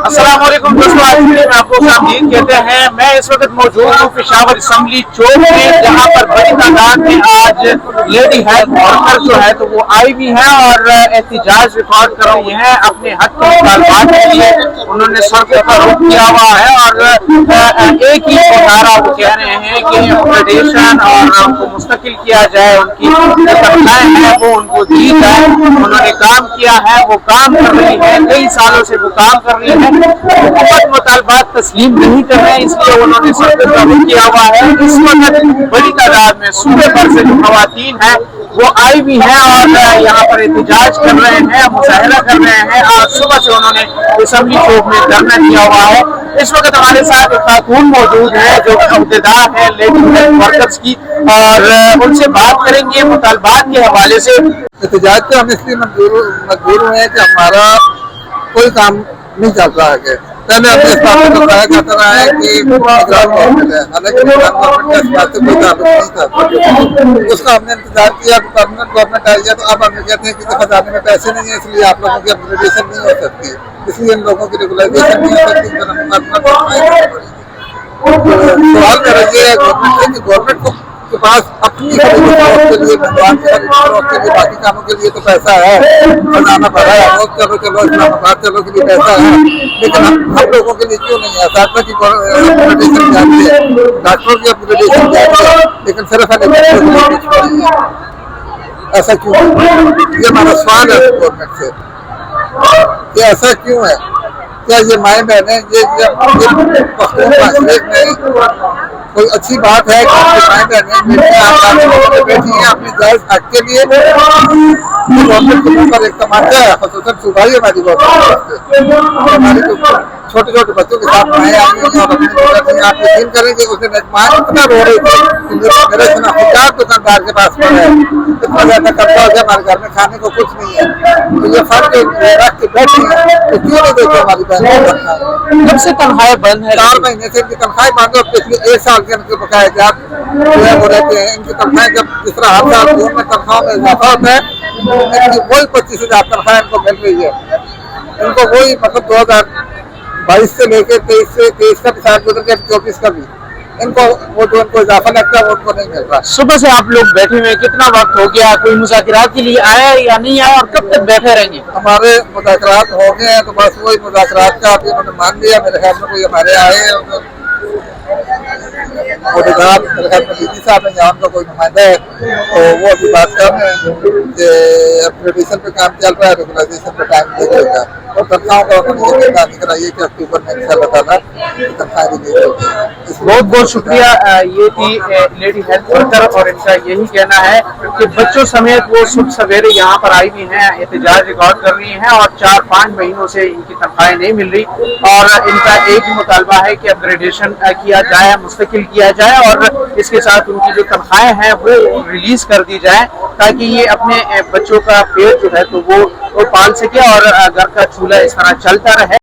अस्सलाम वालेकुम दोस्तों, आज के लिए मैं आपको सामदीन कहते हैं। मैं इस वक्त मौजूद हूँ पेशावर असम्बली चौक में, जहाँ पर बड़ी तादाद में आज लेडी हेल्थ वर्कर जो है तो वो आई भी है और एहतजाज रिकॉर्ड कर रही है अपने हक के मुतालबात के लिए। उन्होंने सड़कों पर रुख किया हुआ है और एक ही नारा वो कह रहे हैं कि अपग्रेडेशन और उनको मुस्तकिल किया जाए, उनकी तनख्वाहें हैं वो उनको दी जाए। उन्होंने काम किया है, वो काम कर रही है, कई सालों से वो काम कर रही है, हुकूमत मुतालबात तस्लीम नहीं कर रहे हैं, इसलिए उन्होंने सड़कों पर रुख किया हुआ है। इस वक्त बड़ी तादाद में सूबे भर से जो खवातीन है वो आई भी हैं और यहाँ पर एहतजाज कर रहे हैं, मुजाहरा कर रहे हैं। आज सुबह से उन्होंने असम्बली चौक में धरना दिया हुआ है। इस वक्त हमारे साथ एक खातून मौजूद है जो अहदेदार है लेडी हेल्थ वर्कर्स की, और उनसे बात करेंगे मुतालबात के हवाले से। एहतजाज पे हम इसलिए मजबूर हुए हैं कि हमारा कोई काम नहीं चल रहा है। पहले हमने इस बात को बताया जाता रहा है कि निगरान गवर्नमेंट है, हालांकि निगरान गवर्नमेंट का इस बात से कोई ताल्लुक नहीं था। उसका हमने इंतजार किया, परमानेंट गवर्नमेंट आई है, तो अब हम कहते हैं कि खजाने में पैसे नहीं है, इसलिए आप लोगों की अपग्रेडेशन नहीं हो सकती, इसलिए इन लोगों की रेगुलाइजेशन नहीं हो सकती। सवाल मेरा ये है गवर्नमेंट से कि गवर्नमेंट के पास अपनी के लिए, बाकी कामों के लिए तो पैसा है, खजाना भरा है, चलो इस्लामाबाद चलो के लिए पैसा है, लेकिन हम लोगों के लिए क्यों नहीं है? डॉक्टर की अपग्रेडेशन जाती है, डॉक्टरों की अपग्रेडेशन जाती है, लेकिन सिर्फ ऐसा क्यों है? ये हमारा सवाल है गवर्नमेंट से कि ऐसा क्यों है? क्या ये माएँ बहनें ये कोई अच्छी बात है कि माएँ बहनें बैठी हैं अपने जायज हक के लिए? गवर्नमेंट के ऊपर एक तमाचा है, खसूसन सूबाई हमारी गवर्नमेंट। हमारे छोटे छोटे बच्चों के साथ माएँ आई हुई हैं और अपने आप यकीन करेंगे उस दिन एक माँ इतना रो रही थी कि मेरे शनाख्तदार दुकानदार के पास पर है, इतना ज्यादा खर्चा हो गया, हमारे घर में खाने को कुछ नहीं है, तो ये फर्क रख के बैठी है, तो क्यों नहीं देते हमारी बहन? जब से तनख्वाहें बंद है, 4 महीने से इनकी तनख्वाहें बंद है। पिछले 1 साल के इनके बकाया जात जो है वो रहते हैं। इनकी तनख्वाहें जब जिस तरह हर साल जून में तनख्वाह में इजाफा होता है, इनकी वही 25,000 तनख्वाह इनको मिल रही है। इनको वही मतलब 2022 से लेकर 23 का भी साल गुजर गया, 24 का भी, इनको वो जो उनको इजाफा लगता है वो उनको नहीं मिल रहा। सुबह से आप लोग बैठे हुए, कितना वक्त हो गया? कोई मुज़ाकरात के लिए आया या नहीं आया, और कब तक बैठे रहेंगे? हमारे मुज़ाकरात हो गए हैं, तो बस वही मुज़ाकरात का अभी उन्होंने मान लिया। मेरे ख्याल में कोई हमारे आए हैं दीदी साहब है, यहाँ का कोई नुमाइंदा है, तो वो अभी बात कर रहे हैं कि अपग्रेडेशन पे काम चल रहा है, रेगुलाइजेशन पे टाइम लगेगा और तनख्वाहों का उन्होंने ये निकाल कराइए कि अक्टूबर में इंशाल्लाह ताला तनख्वाहें नहीं होगी। बहुत बहुत शुक्रिया। ये थी लेडी हेल्थ वर्कर और इनका यही कहना है कि बच्चों समेत वो सुबह सवेरे यहाँ पर आई हुई हैं, एहतजाज रिकॉर्ड कर रही हैं और 4-5 महीनों से इनकी तनख्वाहें नहीं मिल रही, और इनका एक ही मुतालबा है कि अपग्रेडेशन किया जाए, मुस्तकिल किया जाए, और इसके साथ उनकी जो तनख्वाहें हैं वो रिलीज कर दी जाए, ताकि ये अपने बच्चों का पेट जो है तो वो पाल सके और घर का चूल्हा इस तरह चलता रहे।